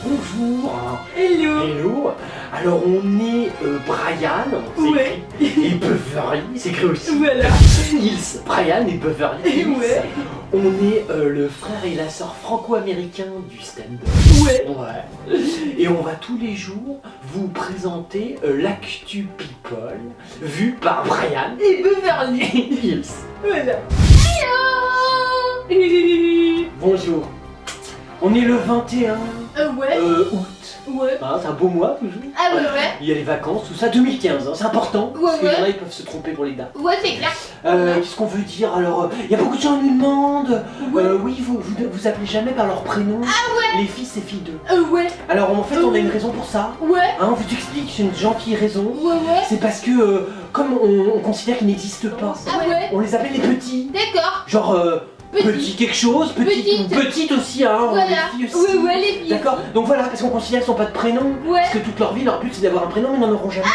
Bonjour. Hello. Hello. Alors on est Brian, Ouais. et Beverly, c'est écrit aussi. Voilà. Hills. Brian et Beverly Hills. Ouais. On est le frère et la sœur franco-américain du stand-up. Ouais. Ouais. Et on va tous les jours vous présenter l'actu people vu par Brian Et Beverly. Hills. Voilà. Bonjour. On est le 21 Ouais. août. Ouais. Hein, c'est un beau mois toujours. Ah ouais, ouais. Il y a les vacances, tout ça, 2015, hein, c'est important. Ouais, Parce qu'il y en a, ouais. ils peuvent se tromper pour les dates. Ouais, c'est clair. Qu'est-ce qu'on veut dire alors il y a beaucoup de gens qui nous demandent. Ouais. Oui, vous appelez jamais par leur prénom. Ah ouais. Les filles, c'est filles d'eux. Ouais. Alors en fait, on a une raison pour ça. Ouais. Hein, on vous explique, c'est une gentille raison. Ouais, ouais. C'est parce que, comme on considère qu'ils n'existent pas, Ah ouais. on les appelle les petits. D'accord. Genre, petit quelque chose, petite aussi, hein. Voilà. Les filles aussi. Ouais, ouais, les filles. D'accord, donc voilà, parce qu'on considère qu'ils n'ont pas de prénom, Ouais. parce que toute leur vie, leur but c'est d'avoir un prénom, mais ils n'en auront jamais.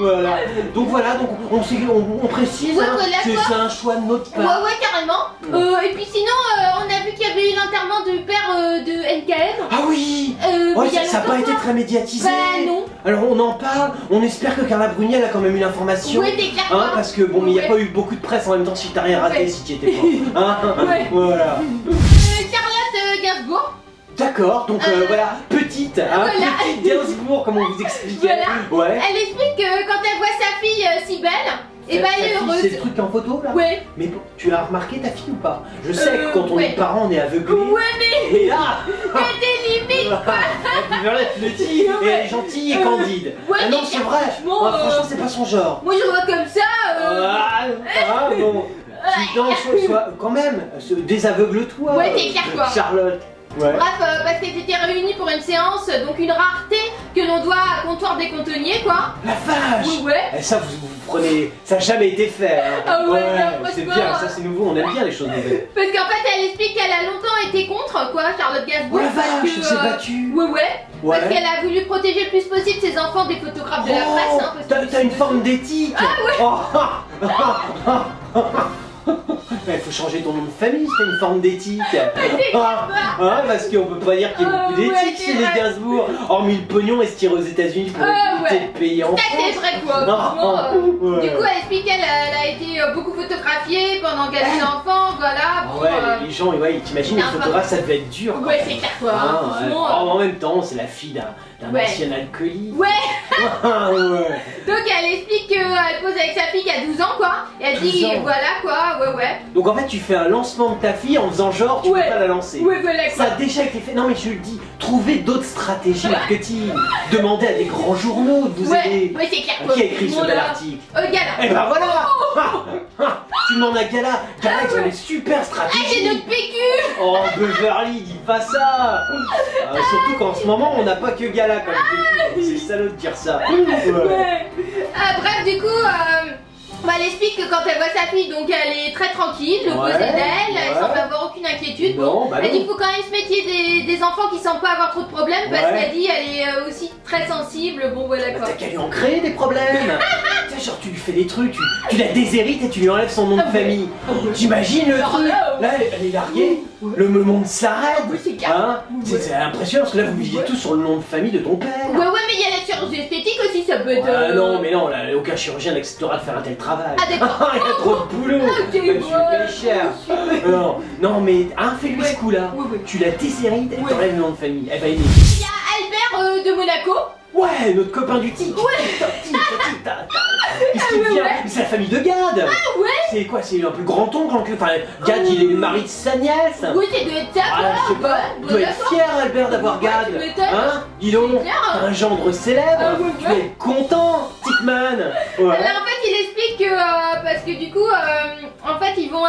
Voilà. Donc voilà, donc on précise, Ouais, hein, voilà, que quoi. c'est un choix de notre Ouais, part. ouais, carrément. Et puis sinon, on a vu qu'il y avait eu l'enterrement du père de NKM. Ah oui. Il y a Ça n'a pas longtemps, été quoi. très médiatisé. Bah non. Alors on en parle, on espère que Carla Bruni elle a quand même eu l'information. Ouais, t'es clair. Hein, parce que bon, il n'y a Ouais. pas eu beaucoup de presse en même temps si t'as rien raté Ouais. si tu étais pas. Hein. Ouais. Voilà. Charlotte Gainsbourg. D'accord, donc voilà, petite, hein, Voilà. petite Gainsbourg, comme on vous expliquait. Voilà. Ouais. Elle explique que quand elle voit sa fille si belle, et bah elle est Ta fille, heureuse. C'est le truc en photo là. Ouais. Mais tu as remarqué ta fille ou pas? Je sais que quand on ouais. est parent, on est aveuglé. Ouais, mais Et là, t'es limite. tu le dis, et elle est gentille et candide. Ouais, Ah non, mais c'est vrai. franchement, Franchement, c'est pas son genre. Moi je vois comme ça. Bon. Non, quand même, désaveugle-toi. Ouais, t'es clair, quoi. Charlotte. Ouais. Bref, parce qu'elles étaient réunies pour une séance, donc une rareté que l'on doit à comptoir des cantonniers, quoi. La vache. Ouais. Eh, ça, vous prenez. Ça n'a jamais été fait. Hein. Ah ouais, non, c'est franchement. bien, ça c'est nouveau, on aime bien les choses nouvelles. Parce qu'en fait, elle explique qu'elle a longtemps été contre, quoi, Charlotte Gainsbourg. Oh la parce vache, que, elle s'est battue. Ouais. Ouais. Parce qu'elle a voulu protéger le plus possible ses enfants des photographes de la Oh, presse. Hein, parce que t'as une forme d'éthique. Ah ouais. Il faut changer ton nom de famille si t'as une forme d'éthique. Parce qu'on peut pas dire qu'il y a beaucoup d'éthique ouais, chez c'est les vrai. Gainsbourg. Hormis le pognon et se tirer aux États-Unis pour éviter ouais. de payer en ça, c'est France. vrai, quoi. Franchement, Ouais. Du coup, elle explique qu'elle a été beaucoup photographiée pendant qu'elle était enfant, voilà. Bon, Ouais, les gens, ouais, t'imagines, les c'est un photographes, ça devait être dur. Ouais, c'est clair, quoi. Ah, ouais. Franchement, Oh, en même temps, c'est la fille d'un Ouais. ancien alcoolique. Ouais. Ouais. Donc elle explique qu'elle pose avec sa fille qui a 12 ans, quoi. Et elle 12 dit, ans. voilà, quoi, ouais. Donc en fait, tu fais un lancement de ta fille en faisant genre, tu Ouais. peux pas la lancer. Ouais, voilà, Ça quoi. a déjà été fait. Non mais je le dis, trouvez d'autres stratégies marketing. Demandez à des grands journaux de vous aider. Ouais, c'est clair, quoi. Qui a écrit ce Bon, bel là. article? Gala. Eh ben voilà. Tu demandes à Gala. Gala, ils ont des super Ah, j'ai stratégies. notre PQ. Oh Beverly, dis pas ça. Surtout qu'en ce moment, on n'a pas que Gala comme PQ. C'est salaud de dire ça. Ouais. Bref, du coup, elle explique que quand elle voit sa fille, donc elle est très tranquille, posée d'elle, elle semble avoir aucune inquiétude. Non, bah Elle dit non. qu'il faut quand même se méfier des enfants qui semblent pas avoir trop de problèmes parce Ouais. qu'elle dit elle est aussi très sensible. Bon, voilà, Bah, quoi. t'as qu'à lui en créer des problèmes. Tu sais, genre tu lui fais des trucs, tu la déshérites et tu lui enlèves son nom de famille. T'imagines le Genre truc? là, Là, elle est larguée, le monde s'arrête. Oui, c'est clair. Hein? C'est impressionnant parce que là vous vivez tous sur le nom de famille de ton père. Ouais, mais il y a la chirurgie esthétique aussi, ça peut être. Non, mais non, là, aucun chirurgien n'acceptera de faire un tel travail. Ah, d'accord. Il y a trop de boulot. Ok, Tu lui payes cher. Non, mais fais-lui ce coup-là. Ouais. Tu la déshérites et Ouais. t'enlèves le nom de famille. Elle va aider. Il y a Albert de Monaco. Ouais, notre copain du tic. Qu'est-ce qu'il devient? C'est la famille de Gad. Ah ouais. C'est quoi? C'est un peu grand-oncle. Enfin, Gad, il est le mari de sa nièce. Oui, c'est doit être ça, quoi. Ah, je sais pas, il doit être fier Albert d'avoir Ouais, Gad. tu m'étonnes. Hein? Dis donc, C'est clair. t'as un gendre célèbre. Ah, ouais, Tu dois être content, Tickman. Ouais. Alors en fait il explique que parce que du coup en fait ils vont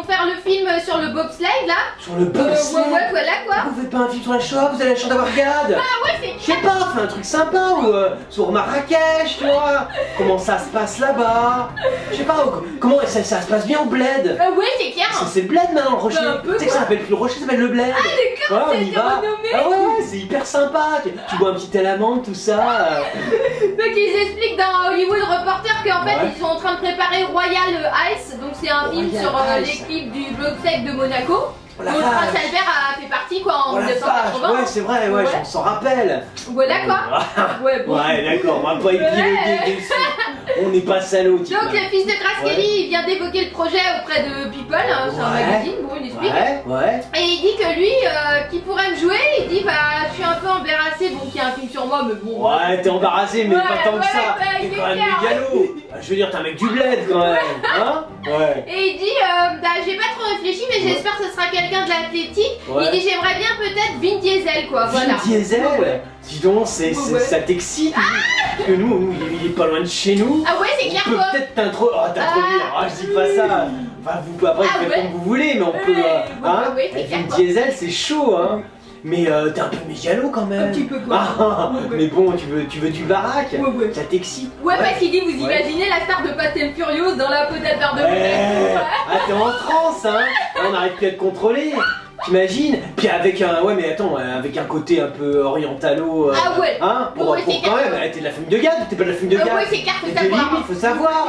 faire le film sur le bobsleigh là. Sur le boss. Ouais, voilà quoi. Vous faites pas un film sur la Shoah, vous avez la chance d'avoir Gad. Ah ouais, c'est Je sais pas, fais un truc sympa ou sur Marrakech, tu vois. Comment ça se passe là-bas? Je sais pas, comment ça se passe bien au bled. ouais, c'est clair. C'est le bled maintenant, le rocher. Bah, un peu, Tu sais que ça s'appelle plus le rocher, ça s'appelle le bled. Ah d'accord, Ouais, on c'est y va. renommé. Ah ouais, c'est hyper sympa. Tu bois un petit thé à l'amande, tout ça. Donc ils expliquent dans Hollywood Reporter qu'en fait Ouais. ils sont en train de préparer Royal Ice, donc c'est un film Royal sur Ice. l'équipe du bobsleigh de Monaco. Oh la dont le prince vache. Albert a fait partie quoi en Oh la vache, 1980. ouais c'est vrai, ouais, j'en s'en rappelle. Voilà quoi. Ouais, bon. Ouais d'accord, on va pas épiloguer dessus. On n'est pas salaud, tu Donc vois. le fils de Grace Ouais. Kelly, il vient d'évoquer le projet auprès de People, hein, c'est un Ouais. magazine, bon il explique. Ouais. Et il dit que lui, qui pourrait me jouer, il dit bah je suis un peu embarrassé, bon qu'il y a un film sur moi, mais bon. Ouais, t'es embarrassé, mais Ouais, pas tant que ouais, ça. ouais, T'es il quand est même fier. mégalo. Je veux dire, t'es un mec du bled quand même. Hein? Ouais. Et il dit, bah j'ai pas trop réfléchi, mais j'espère que ce sera quelqu'un de l'athlétique. Ouais. Il dit j'aimerais bien peut-être Vin Diesel quoi, voilà. Vin Diesel, Ouais. dis donc, Ouais. ça t'excite. Parce que nous, il est pas loin de chez nous. Ah ouais, c'est On clair peut quoi. peut-être t'introduire. Oh, t'introduire. Ah, je dis pas ça. Enfin, vous après, Ah vous faites ouais. comme vous voulez, mais on peut. Hein? ouais, c'est Vin clair, quoi. Diesel, c'est chaud, hein. Mais t'es un peu mégalo quand même. Un petit peu, quoi. Ah, Ouais. mais bon, tu veux du baraque. Ouais. Ça t'excite. Ouais, parce qu'il dit, vous Ouais. imaginez la star de Fast and Furious dans la peau d'Albert de Monaco. Ah, t'es en transe, hein. Là, on n'arrive plus à te contrôler. T'imagines? Puis avec un. Ouais, mais attends, avec un côté un peu orientalo. Ah ouais. Hein? Pour Ouais, c'est quand clair. même. T'es de la famille de Gad ou t'es pas de la famille de Gad? Ouais, c'est clair, faut T'es savoir. limite, faut savoir.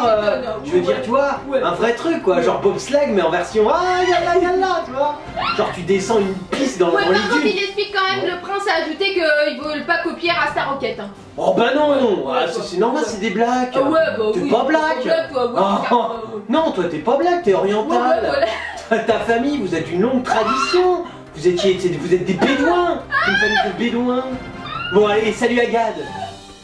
Je veux dire, tu vois, Ouais. un vrai truc quoi, genre bobsleigh mais en version. Ah, yalla, tu vois. Genre, tu descends une piste dans Ouais, les par contre, dunes. il explique quand même, le prince a ajouté qu'ils veulent pas copier Rasta Rocket. Hein. Oh bah non! Ouais, Ah, ouais. c'est normal, c'est des blagues. Ah ouais, bah T'es oui. pas black. Toi, ouais, Ah, c'est clair, ouais. non, toi t'es pas black, t'es Ouais, oriental. voilà. Ta famille, vous êtes une longue tradition. Vous êtes des bédouins. Une famille de bédouins. Bon allez, salut à Gad.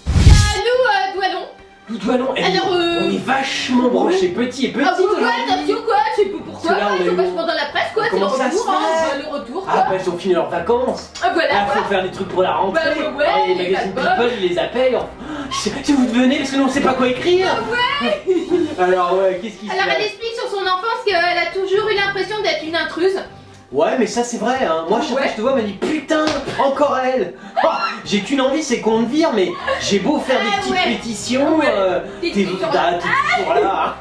Nous, Doualon. Nous Doualon, Alors, on est vachement branchés, petit et petit. Ah, ouais, aujourd'hui. attention quoi, je sais pas pourquoi, Parce que là, on ils est sont où vachement dans la presse quoi, c'est le Comment ça retour, se fait hein, le retour Ah quoi. bah ils ont fini leurs vacances. Ah voilà Ah, quoi. faut faire des trucs pour la rentrée. Ouais, Ah, les les magazines albums. People, ils les appellent. Si vous devenez, parce que nous on sait pas quoi écrire. Alors ouais, qu'est-ce qui se Alors elle passe? explique sur son enfance qu'elle a toujours eu l'impression d'être une intruse. Ouais, mais ça c'est vrai, hein. Moi, chaque fois que je te vois, elle me dit putain, encore elle. Oh, j'ai qu'une envie, c'est qu'on me vire, mais j'ai beau faire des Ah, petites ouais. pétitions, Ouais. t'es T'es toujours là. toujours là.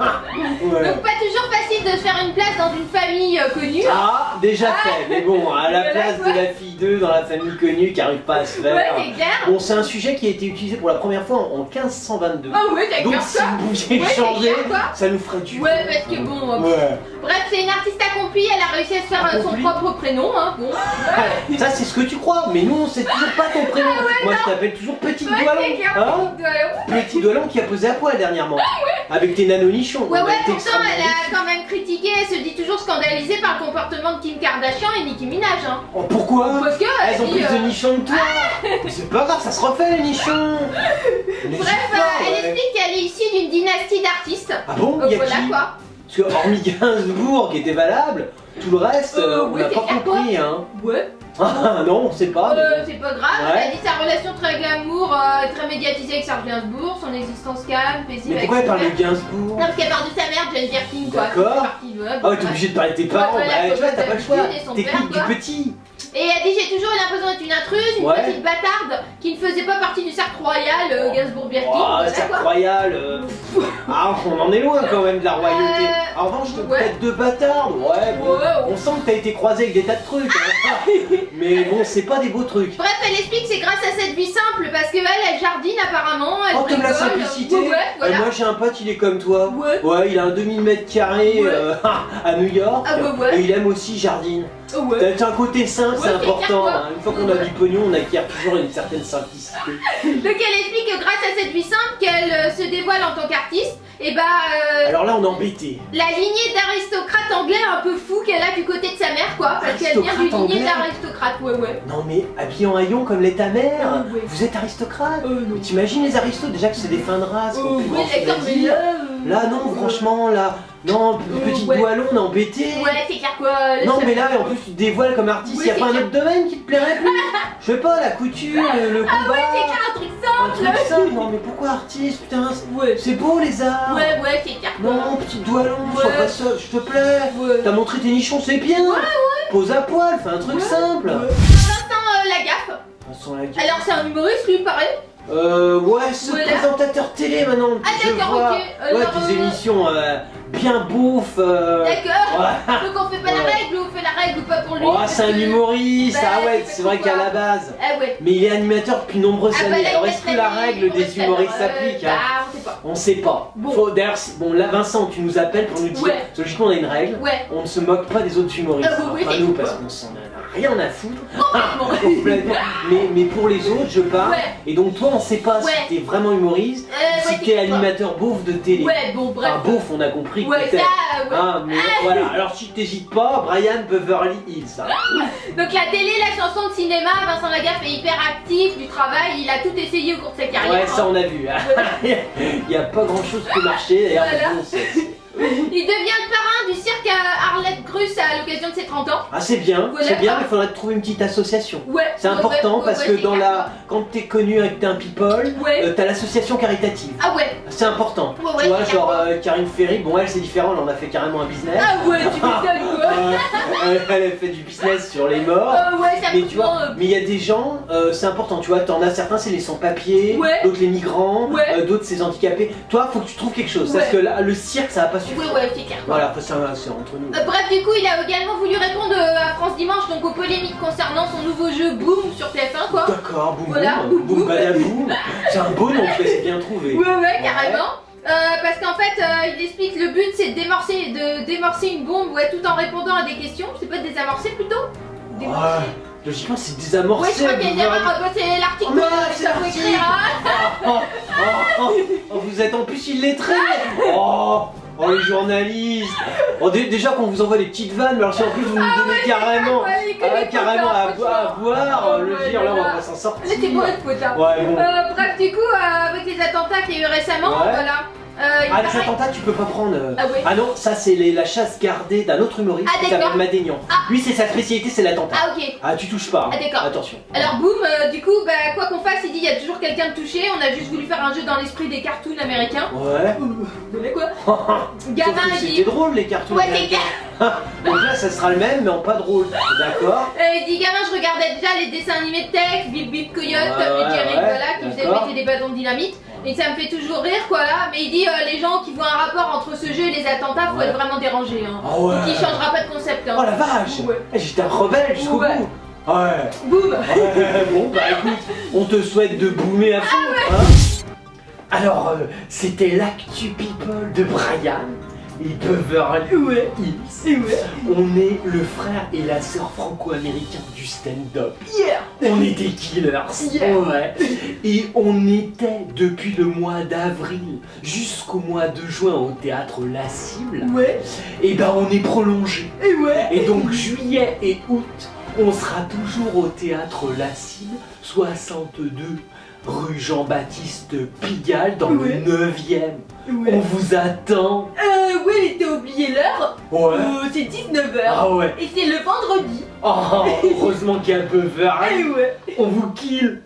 Ouais. Donc pas toujours facile de se faire une place dans une famille connue. Ah, déjà fait, mais bon, à la Voilà, place quoi. de la fille 2 dans la famille connue qui arrive pas à se Ouais, faire. c'est clair. Bon, c'est un sujet qui a été utilisé pour la première fois en 1522. Ah ouais, t'as Donc clair si ça. vous pouviez Ouais, c'est changer, clair, quoi. ça nous ferait du Ouais, parce que bon. Ouais. Bref, c'est une artiste accomplie, elle a réussi à se faire son Accomplie. propre prénom, hein. Bon. Ouais, ça c'est ce que tu crois, mais nous on sait toujours pas ton prénom. Moi je t'appelle toujours Petite Ouais, Doualon. c'est clair, Hein Doualon. Petit Doualon qui a posé à poil dernièrement. Avec tes nanonichons. Ouais, On a ouais, été pourtant extrêmement elle a déçus. quand même critiqué, elle se dit toujours scandalisée par le comportement de Kim Kardashian et Nicki Minaj, hein. Oh, pourquoi Parce que Elles ont dit, plus de nichons que toi. Mais c'est pas grave, ça se refait les nichons. N'hésite Bref, pas, elle ouais. explique qu'elle est issue d'une dynastie d'artistes. Ah bon, y a Voilà qui quoi. Parce que hormis Gainsbourg qui était valable, tout le reste, on oui, n'a c'est pas clair, compris, hein. Ouais. Ah non, on sait pas. mais bon. C'est pas grave, Ouais. elle dit sa relation très glamour, très médiatisée avec Serge Gainsbourg, son existence calme, paisible. Mais avec pourquoi elle son parle père. de Gainsbourg? Non, parce qu'elle parle de sa mère, Jane Birkin, quoi. D'accord. qui fait partie de- Ah ouais, t'es obligé de parler de tes parents, Ouais, voilà, bah tu vois, comme t'as pas le choix. d'habitude, et son Technique père, du quoi. petit. Et elle dit j'ai toujours eu l'impression d'être une intruse, une Ouais. petite bâtarde qui ne faisait pas partie du cercle royal Gainsbourg-Birkin. Oh, voilà, c'est quoi. royal. Ah, on en est loin quand même de la royauté. En revanche, ouais. peut-être de bâtarde. Ouais, bon. Ouais, ouais. On sent que t'as été croisé avec des tas de trucs. hein. Mais bon, c'est pas des beaux trucs. Bref, elle explique que c'est grâce à cette vie simple parce qu'elle, elle jardine apparemment, elle Oh, t'aimes la bricole. simplicité. Ouais, voilà. Moi, j'ai un pote, il est comme toi. Ouais. Il a un demi-mètre carré Ouais. à New York. Ah, ouais. Et il aime aussi jardine. Ouais. T'as un côté simple, Ouais, c'est c'est important. clair, quoi. hein. Une fois qu'on a du pognon, on acquiert toujours une certaine simplicité. Donc elle explique que grâce à cette vie simple qu'elle se dévoile en tant qu'artiste, et bah Alors là, on est embêté. la lignée d'aristocrates anglais un peu fou qu'elle a du côté de sa mère quoi, parce qu'elle vient d'une Aristocrate lignée anglais. d'aristocrates, ouais. Non mais habillé en haillons comme l'est ta mère, Ouais. vous êtes aristocrate. Non. Mais t'imagines les aristos, déjà que c'est des fins de race, qui ont plus Oui, grand chose à d'accord, mais dire. là. Là non, franchement, là, non, petite ouais. Doualon, on est embêté. Ouais, c'est clair quoi. Non mais là, en plus tu te dévoiles comme artiste, Oui, y a c'est pas un clair. autre domaine qui te plairait plus? Je sais pas, la couture, le combat. Ah ouais, c'est clair, un truc un simple. truc simple. Non mais pourquoi artiste, putain, Ouais. c'est beau les arts. Ouais, c'est clair quoi. Non, petite Doualon, sois Ouais. pas seule, je te plaît. Ouais. T'as montré tes nichons, c'est bien. Pose à poil, fais un truc simple. Pour l'instant, la gaffe. Façon la gueule. Alors c'est un humoriste lui pareil. Ouais, ce présentateur télé maintenant. Ah d'accord, ok. Ouais, des émissions bien bouffes. D'accord. Ouais. Donc on fait pas la règle ou on fait la règle ou pas pour lui? Oh, c'est un humoriste, Bah, ah ouais, c'est vrai qu'à la base. Ah ouais. Mais il est animateur depuis nombreuses Ah bah années. là, Alors il est-ce reste que la la règle ligne, des humoristes s'applique hein? Bah, on sait pas. On sait pas. Bon. D'ailleurs, bon là Vincent, tu nous appelles pour nous dire. Ouais. Logiquement on a une règle. Ouais. On ne se moque pas des autres humoristes. Ah, oui, Enfin oui. nous parce qu'on s'en a rien à foutre. Complètement. Complètement. Mais pour les autres, je parle. Ouais. Et donc toi, on sait pas Ouais. si t'es vraiment humoriste, Ouais, si t'es animateur beauf de télé. Ouais, bon, bref. Enfin, beauf, on a compris que Ouais, t'étais. ça, ouais. Hein, mais voilà. Alors si t'hésites pas, Brian Beverly Hills. Ça. Donc la télé, la chanson, de cinéma, Vincent Lagaffe est hyper actif, du travail, il a tout essayé au cours de sa carrière. Ouais, ça on a vu. Il n'y a pas grand chose qui marchait. D'ailleurs, Voilà. bon, Il devient le parrain du cirque à Arlette Gruss à l'occasion de ses 30 ans. Ah, c'est bien, Voilà. c'est bien, mais il faudrait trouver une petite association. Ouais. C'est important parce que c'est dans clair. quand t'es connu avec t'es un people, Ouais. t'as l'association caritative. Ah ouais. C'est important. Ouais, Tu vois, c'est genre clair. Karine Ferry, bon, elle c'est différent, elle en a fait carrément un business. Ah ouais, tu m'étonnes quoi. Elle a fait du business sur les morts. Ouais, ça Mais me tu vois, mais il y a des gens, c'est important, tu vois, t'en as certains c'est les sans-papiers, Ouais. d'autres les migrants, Ouais. d'autres c'est les handicapés. Toi, faut que tu trouves quelque chose, Ouais. parce que là, le cirque ça va pas suffire. Ouais, c'est clair. Voilà, c'est entre nous. Bref, du coup, il a également voulu répondre à France Dimanche donc aux polémiques concernant son nouveau jeu Boom sur TF1 quoi. D'accord, boum Voilà, boum, boum, boum badaboum. C'est un beau nom, tu vois, c'est bien trouvé. Ouais, carrément. Parce qu'en fait, il explique le but c'est de démorcer une bombe ouais, tout en répondant à des questions. C'est pas de désamorcer plutôt Démorcer. Ouais, logiquement c'est désamorcé. Ouais, je crois qu'il y a une erreur. C'est l'article Oh, que c'est ça faut l'article. écrire. Hein. Oh, vous êtes en plus illettrés. Oh, les journalistes. Oh, déjà qu'on vous envoie des petites vannes, mais alors si en plus vous nous donnez carrément, carrément à boire, le dire là on va pas s'en sortir. C'était pour être faute. Hein. Ouais, bon. Bref, du coup, avec les attentats qu'il y a eu récemment, Ouais. voilà. Il Ah, les paraît- attentats, tu peux pas prendre. Ah ouais. Ah non, ça c'est la chasse gardée d'un autre humoriste Ah, qui d'accord. s'appelle Madénian. Ah. Lui, c'est sa spécialité, c'est l'attentat. Ah, ok. Ah, tu touches pas. Ah, d'accord. Attention. Alors boum, du coup, bah, quoi qu'on fasse, il dit il y a toujours quelqu'un de touché. On a juste voulu faire un jeu dans l'esprit des cartoons américains. Ouais. Vous savez quoi Sauf Gamin, que il c'était dit. drôle les cartoons. Ouais, c'est américains. clair. Donc là, ça sera le même, mais en pas drôle. D'accord. Il dit gamin, je regardais déjà les dessins animés de Tex, Bip Bip Coyote, Tom Ouais, et Jerry, ouais, voilà, qui faisaient d'accord. péter des bâtons de dynamite. Et ça me fait toujours rire, quoi, là. Mais il dit les gens qui voient un rapport entre ce jeu et les attentats, faut Ouais. être vraiment dérangé. Hein. Ah ouais. Donc il changera pas de concept. Hein. Oh la vache. Ouais. J'étais un rebelle jusqu'au Ouais. bout. Ouais. Boum. Bon bah écoute, on te souhaite de boomer à fond. Ah Hein. Alors, c'était l'actu people de Brian et Beverly Hills. On est le frère et la sœur franco-américains du stand-up. Yeah. On est des killers. Yeah. Ouais. Et on était depuis le mois d'avril jusqu'au mois de juin au théâtre La Cible. Ouais. Et ben on est prolongé. Et ouais. Et donc juillet et août, on sera toujours au théâtre La Cible, 62 rue Jean-Baptiste Pigalle dans Ouais. le 9e. Ouais. On vous attend. Ouais, t'as oublié l'heure. Ouais. C'est 19h. Ah ouais. Et c'est le vendredi. Oh, heureusement qu'il y a Beverly. ouais. On vous kill.